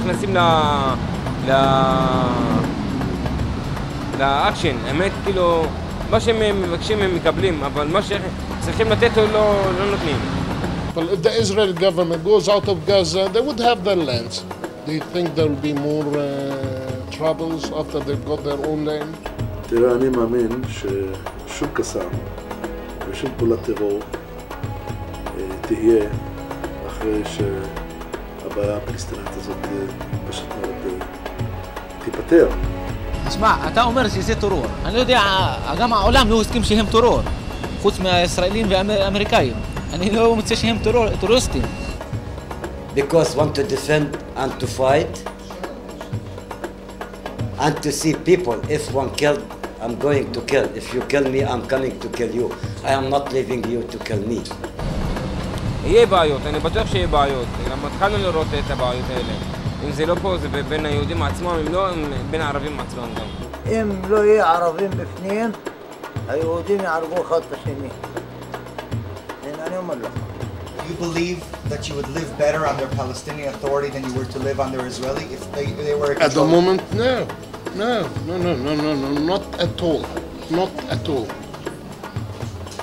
נכנסים לאקשן. האמת, כאילו, מה שהם מבקשים הם מקבלים, אבל מה שצריכים לתת לא נותנים. Well, if the Israeli government goes out of Gaza, they would have their lands. Do you think there will be more troubles after they've got their own land? תראה, אני מאמין ששום קסאם ושום פעולת טרור תהיה אחרי שהבעיה הפלסטינית הזאת פשוט מאוד תיפטר. תשמע, אתה אומר שזה טרור. אני לא יודע, גם העולם לא הסכים שהם טרור, חוץ מהישראלים והאמריקאים. אני לא מוצא שהם טרוריסטים. Because want to defend and to fight and to see people. If one killed, I'm going to kill. If you kill me, I'm coming to kill you. I am not leaving you to kill me. יהיה בעיות, אני בטוח שיהיה בעיות. גם התחלנו לראות את הבעיות האלה. אם זה לא פה, זה בין היהודים עצמם, אם לא, בין הערבים עצמם גם. אם לא יהיה ערבים בפנים, היהודים יערבו אחד את השני. אני אומר לך. You believe that you would live better under Palestinian authority than you were to live under Israeli if they were At the moment, no, not at all, not at all.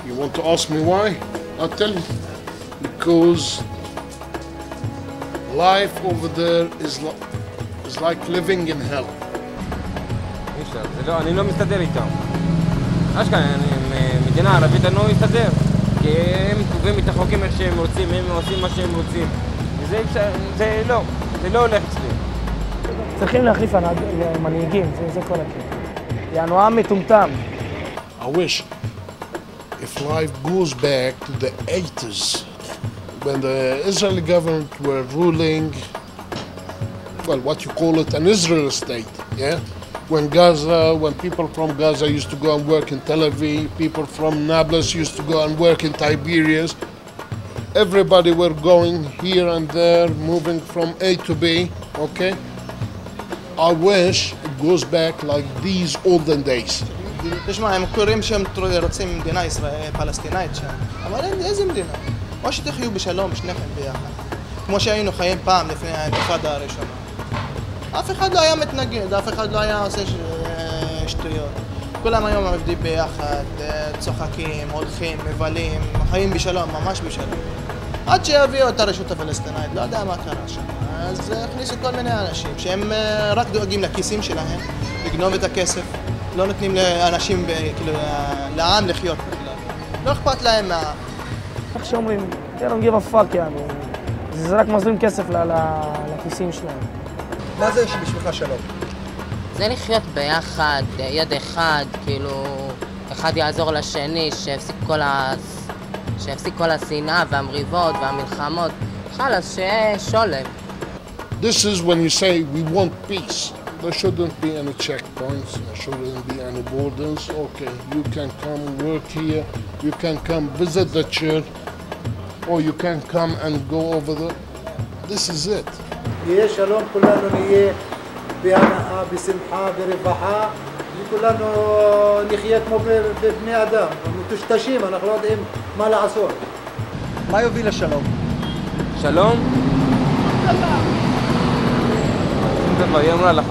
You want to ask me why? I'll tell you. Because life over there is like living in hell. אני לא מסתדר איתם. אשכרה, מדינה ערבית אני לא מסתדר. כי הם קובעים את החוקים איך שהם רוצים, הם עושים מה שהם רוצים. זה לא הולך אצלי. צריכים להחליף מנהיגים, זה כל הקטע. יענו עם מטומטם. I wish if life goes back to the 80s, when the Israeli government were ruling, well, what you call it, an Israel state, yeah? When people from Gaza used to go and work in Tel Aviv, people from Nablus used to go and work in Tiberias. Everybody were going here and there, moving from A to B, okay? I wish it goes back like these olden days. תשמע, הם קוראים שהם רוצים מדינה פלסטינאית שם, אבל איזה מדינה? או שתחיו בשלום שניכם ביחד, כמו שהיינו חיים פעם לפני האינתיפאדה הראשונה. אף אחד לא היה מתנגד, אף אחד לא היה עושה שטויות. כולם היום עובדים ביחד, צוחקים, הולכים, מבלים, חיים בשלום, ממש בשלום. עד שיביאו את הרשות הפלסטינאית, לא יודע מה קרה שם. אז הכניסו כל מיני אנשים שהם רק דואגים לכיסים שלהם, לגנוב את הכסף. לא נותנים לאנשים, כאילו, לעם לחיות בכלל. לא אכפת להם מה... איך שאומרים, they don't give a fuck, יענו. זה רק מזרים כסף לכיסים שלהם. מה זה בשבילך שלום? זה לחיות ביחד, יד אחד, כאילו, אחד יעזור לשני, שיפסיק כל השנאה והמריבות והמלחמות. חלאס, שיהיה שולם. This is when you say we want peace. There shouldn't be any checkpoints, there shouldn't be any borders. Okay, you can come work here, you can come visit the church, or you can come and go over there. This is it. יהיה שלום, כולנו נהיה בהנאה, בשמחה, ברווחה, וכולנו נחיה כמו בבני אדם. מטושטשים, אנחנו לא יודעים מה לעשות. מה יוביל לשלום? שלום? שום דבר, היא אמרה לך.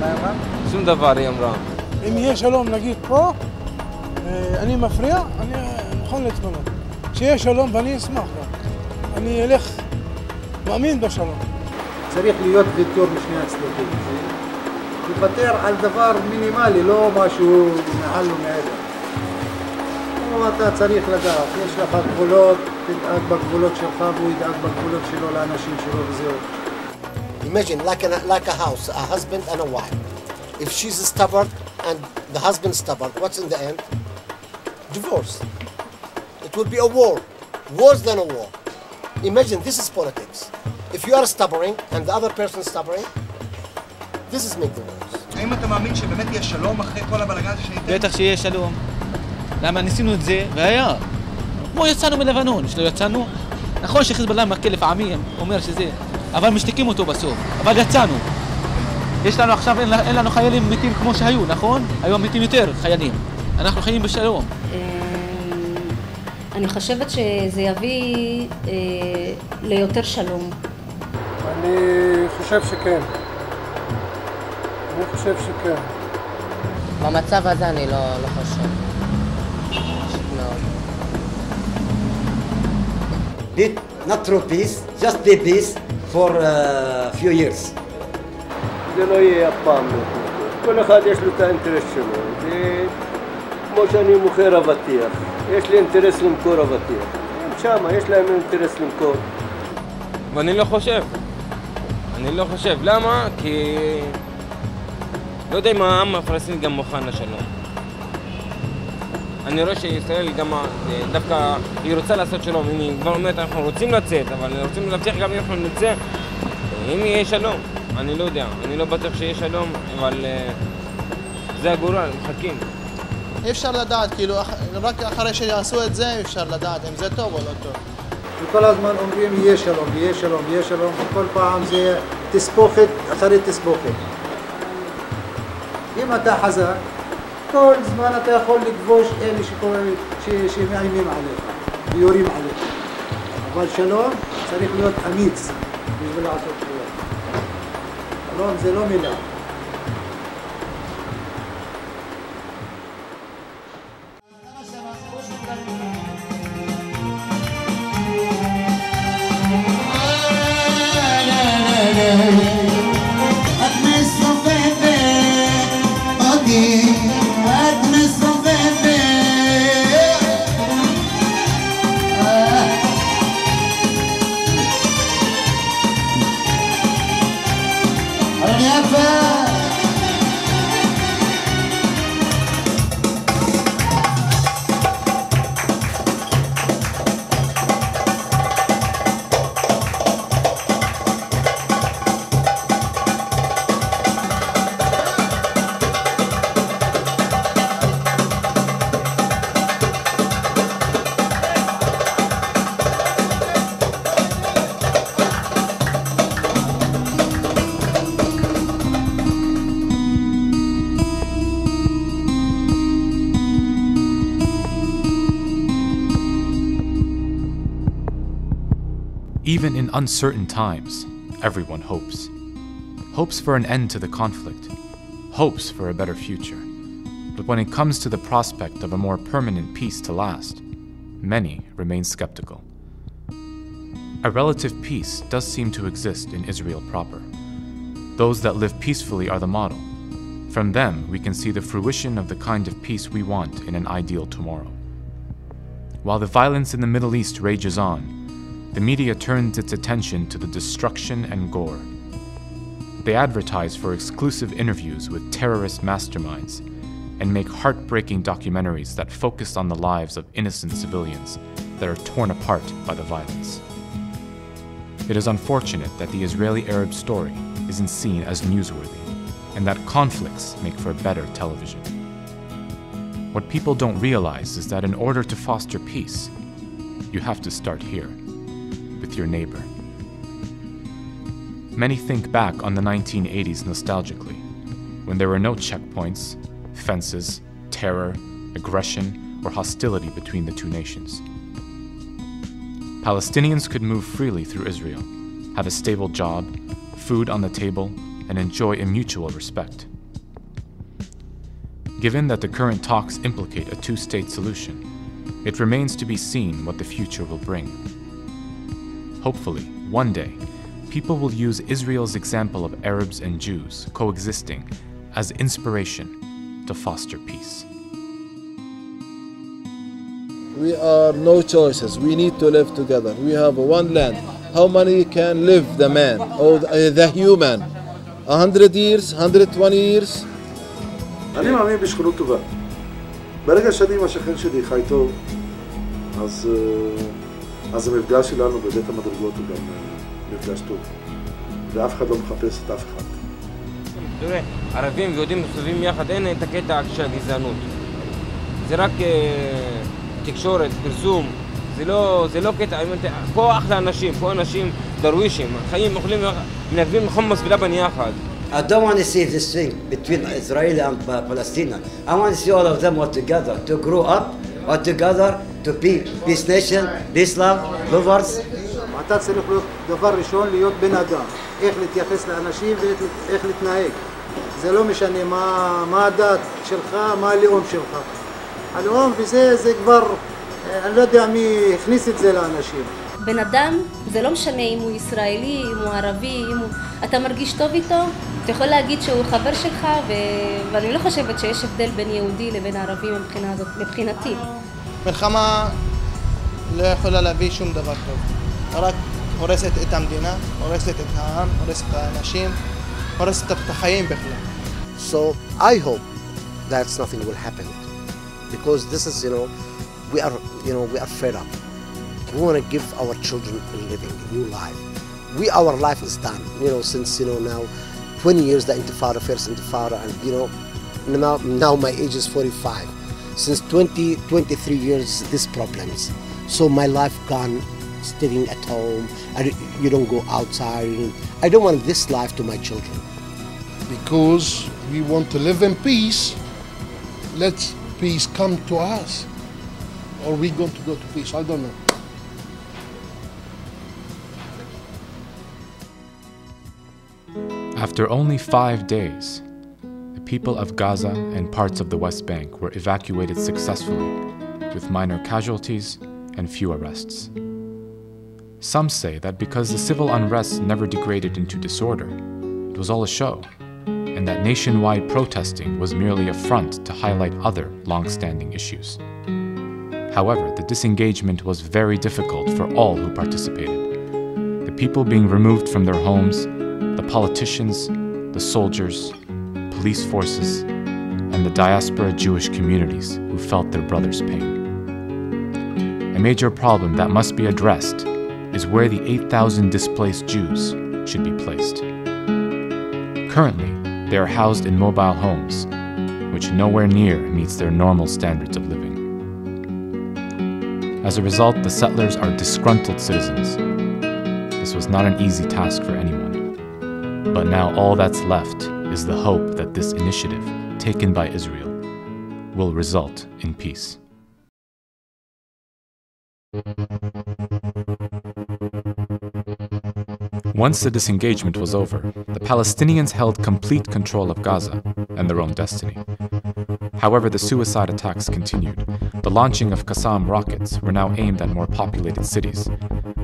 מה אמרה? שום דבר, היא אמרה. אם יהיה שלום, נגיד פה, אני מפריע, אני נכון להתמנות. כשיהיה שלום, ואני אשמח גם. אני אלך, מאמין בשלום. צריך להיות ויתור משני הצדדים. לוותר על דבר מינימלי, לא משהו מעל ומעבר. אתה צריך לדעת, יש לך גבולות, תדאג בגבולות שלך והוא ידאג בגבולות שלו לאנשים שלו וזהו. Imagine like a house, a husband and a wife. If she's stubborn and the husband stubborn, what's in the end? Divorce. It will be a war, worse than a war. Imagine this is politics. If you are stubborn and the other person is stubborn, this is make the wars. האם אתה מאמין שבאמת יהיה שלום אחרי כל הבלגן שניתן? בטח שיהיה שלום. למה ניסינו את זה והיה. כמו יצאנו מלבנון, שלא יצאנו. נכון שחיזבאללה מכה לפעמים, אומר שזה, אבל משתיקים אותו בסוף. אבל יצאנו. יש לנו עכשיו, אין לנו חיילים מתים כמו שהיו, נכון? היום מתים יותר חיילים. אנחנו חיים בשלום. אני חושבת שזה יביא ליותר שלום. אני חושב שכן. אני חושב שכן. במצב הזה אני לא חושב. פשוט מאוד. Not true peace, just be peace for a few years. זה לא יהיה אף פעם. כל אחד יש לו את האינטרס שלו. זה כמו שאני מוכר אבטיח. יש לי אינטרס למכור אבטיח. הם שמה, יש להם אינטרס למכור. ואני לא חושב. למה? כי... לא יודע אם העם הפלסטיני גם מוכן לשלום. אני רואה שישראל גם דווקא היא רוצה לעשות שלום. היא כבר אומרת, אנחנו רוצים לצאת, אבל רוצים להבטיח גם אם אנחנו נצא, אם יהיה שלום. אני לא יודע, אני לא בטוח שיהיה שלום, אבל זה הגורל, מחכים. אי אפשר לדעת, כאילו, רק אחרי שיעשו את זה אפשר לדעת אם זה טוב או לא טוב. וכל הזמן אומרים יהיה שלום, יהיה שלום, יהיה שלום, וכל פעם זה תספוכת אחרי תספוכת. אם אתה חזק, כל זמן אתה יכול לכבוש אלה שמאיימים עליך, ויורים עליך. אבל שלום צריך להיות אמיץ בשביל לעשות שלום. שלום זה לא מילה. Even in uncertain times, everyone hopes. Hopes for an end to the conflict. Hopes for a better future. But when it comes to the prospect of a more permanent peace to last, many remain skeptical. A relative peace does seem to exist in Israel proper. Those that live peacefully are the model. From them, we can see the fruition of the kind of peace we want in an ideal tomorrow. While the violence in the Middle East rages on, the media turns its attention to the destruction and gore. They advertise for exclusive interviews with terrorist masterminds and make heartbreaking documentaries that focus on the lives of innocent civilians that are torn apart by the violence. It is unfortunate that the Israeli-Arab story isn't seen as newsworthy, and that conflicts make for better television. What people don't realize is that in order to foster peace, you have to start here, with your neighbor. Many think back on the 1980s nostalgically, when there were no checkpoints, fences, terror, aggression, or hostility between the two nations. Palestinians could move freely through Israel, have a stable job, food on the table, and enjoy a mutual respect. Given that the current talks implicate a two-state solution, it remains to be seen what the future will bring. Hopefully, one day, people will use Israel's example of Arabs and Jews coexisting as inspiration to foster peace. We are no choices. We need to live together. We have one land. How many can live the man or the human? 100 years, 120 years? אני מאמין בשכנות טובה. ברגע שאני עם השכן שלי חי טוב, אז המפגש שלנו בבית המדרגות הוא גם מפגש טוב. ואף אחד לא מחפש את אף אחד. תראה, ערבים ויהודים מסתובבים יחד, אין את הקטע של הגזענות. זה רק תקשורת, פרסום, זה לא קטע, פה אחלה אנשים, פה אנשים דרווישים, חיים, אוכלים, מנגבים חומוס ולבן יחד. I don't want to see this thing between Israeli and Palestinian. I want to see all of them all together, to grow up all together, to be peace nation, peace love, lovers. אתה צריך להיות דבר ראשון להיות בן אדם, איך להתייחס לאנשים ואיך להתנהג. זה לא משנה מה הדת שלך, מה הלאום שלך. הלאום וזה, זה כבר, אני לא יודע מי הכניס את זה לאנשים. בן אדם, זה לא משנה אם הוא ישראלי, אם הוא ערבי, אתה מרגיש טוב איתו, אתה יכול להגיד שהוא חבר שלך, ואני לא חושבת שיש הבדל בין יהודי לבין ערבי מבחינה הזאת, מבחינתי. מלחמה לא יכולה להביא שום דבר טוב, רק הורסת את המדינה, הורסת את העם, הורסת את האנשים, הורסת את החיים בכלל. So I hope that nothing will happen, because this is, we are fed up. We want to give our children a living, a new life. Our life is done, since, now 20 years the Intifada, first Intifada, and, now my age is 45. Since 23 years, these problems. So my life gone, staying at home, you don't go outside. I don't want this life to my children. Because we want to live in peace, let peace come to us. Or we going to go to peace, I don't know. After only 5 days, the people of Gaza and parts of the West Bank were evacuated successfully, with minor casualties and few arrests. Some say that because the civil unrest never degraded into disorder, it was all a show, and that nationwide protesting was merely a front to highlight other long-standing issues. However, the disengagement was very difficult for all who participated. The people being removed from their homes, the politicians, the soldiers, police forces, and the diaspora Jewish communities who felt their brothers' pain. A major problem that must be addressed is where the 8,000 displaced Jews should be placed. Currently, they are housed in mobile homes, which nowhere near meets their normal standards of living. As a result, the settlers are disgruntled citizens. This was not an easy task for anyone. But now all that's left is the hope that this initiative, taken by Israel, will result in peace. Once the disengagement was over, the Palestinians held complete control of Gaza and their own destiny. However, the suicide attacks continued. The launching of Qassam rockets were now aimed at more populated cities.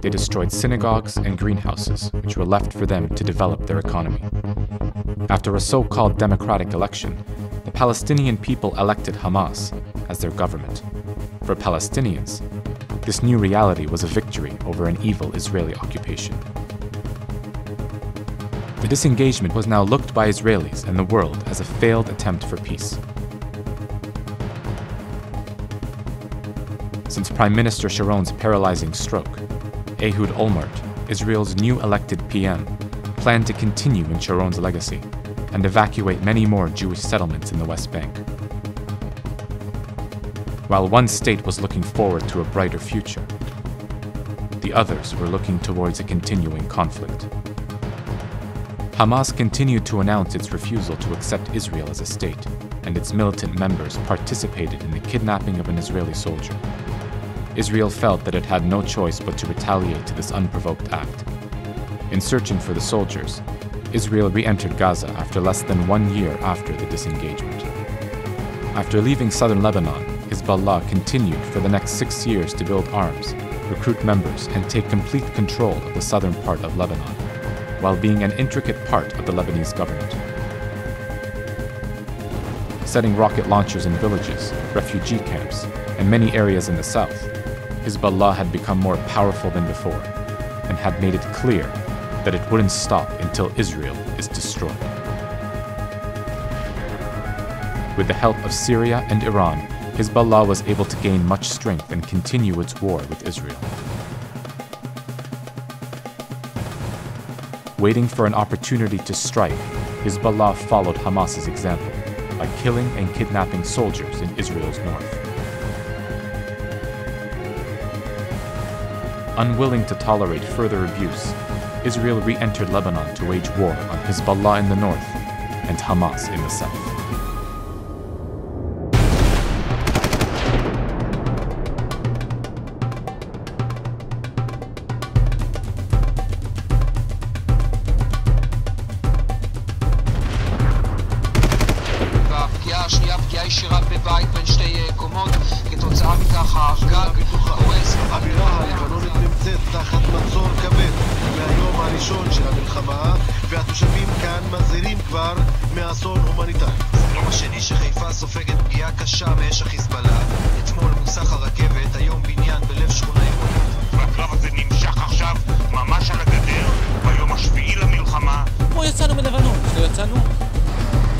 They destroyed synagogues and greenhouses, which were left for them to develop their economy. After a so-called democratic election, the Palestinian people elected Hamas as their government. For Palestinians, this new reality was a victory over an evil Israeli occupation. The disengagement was now looked by Israelis and the world as a failed attempt for peace. Since Prime Minister Sharon's paralyzing stroke, Ehud Olmert, Israel's new elected PM, planned to continue in Sharon's legacy and evacuate many more Jewish settlements in the West Bank. While one state was looking forward to a brighter future, the others were looking towards a continuing conflict. Hamas continued to announce its refusal to accept Israel as a state, and its militant members participated in the kidnapping of an Israeli soldier. Israel felt that it had no choice but to retaliate to this unprovoked act. In searching for the soldiers, Israel re-entered Gaza after less than 1 year after the disengagement. After leaving southern Lebanon, Hezbollah continued for the next 6 years to build arms, recruit members, and take complete control of the southern part of Lebanon, while being an intricate part of the Lebanese government. Setting rocket launchers in villages, refugee camps, and many areas in the south, Hezbollah had become more powerful than before, and had made it clear that it wouldn't stop until Israel is destroyed. With the help of Syria and Iran, Hezbollah was able to gain much strength and continue its war with Israel. Waiting for an opportunity to strike, Hezbollah followed Hamas's example by killing and kidnapping soldiers in Israel's north. Unwilling to tolerate further abuse, Israel re-entered Lebanon to wage war on Hezbollah in the north and Hamas in the south. ישירה בבית בין שתי קומות, כתוצאה מכך הגג קורס. הבירה הלבנונית נמצאת תחת מצור כבד מהיום הראשון של המלחמה, והתושבים כאן מזהירים כבר מאסון הומניטרי. היום השני שחיפה סופגת פגיעה קשה מאש החיזבאללה. אתמול מוסך הרכבת, היום בניין בלב שכונה עירונית. והקרב הזה נמשך עכשיו ממש על הגדר ביום השביעי למלחמה. כמו יצאנו מלבנון, שלא יצאנו?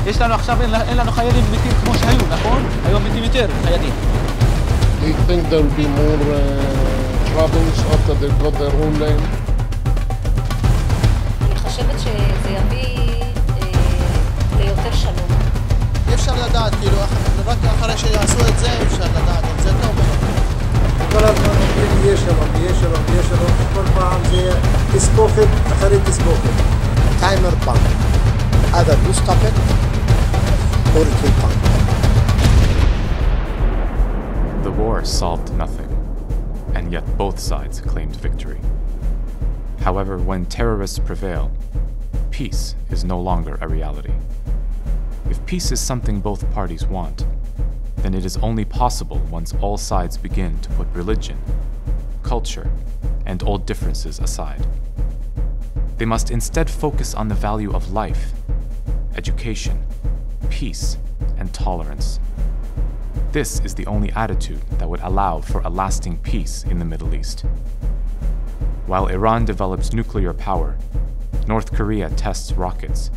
יש לנו עכשיו, אין לנו חיילים מתים כמו שהיו, נכון? היום מתים יותר חיילים. Do you think there will be more troubles after they got their own land? אני חושבת שזה יביא ליותר שלום. אי אפשר לדעת, כאילו, רק אחרי שיעשו את זה, אפשר לדעת אם זה טוב או לא. כל הזמן אומרים יהיה שלום, יהיה שלום, יהיה שלום, כל פעם זה תספוכת אחרי תספוכת. Timer bomb. Either you stop it or it will come. The war solved nothing, and yet both sides claimed victory. However, when terrorists prevail, peace is no longer a reality. If peace is something both parties want, then it is only possible once all sides begin to put religion, culture, and old differences aside. They must instead focus on the value of life, education, peace, and tolerance. This is the only attitude that would allow for a lasting peace in the Middle East. While Iran develops nuclear power, North Korea tests rockets,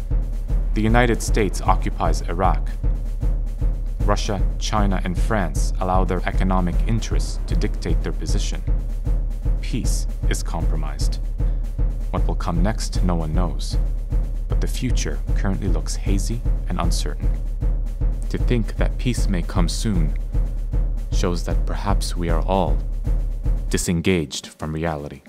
the United States occupies Iraq, Russia, China, and France allow their economic interests to dictate their position, peace is compromised. What will come next, no one knows, but the future currently looks hazy and uncertain. To think that peace may come soon shows that perhaps we are all disengaged from reality.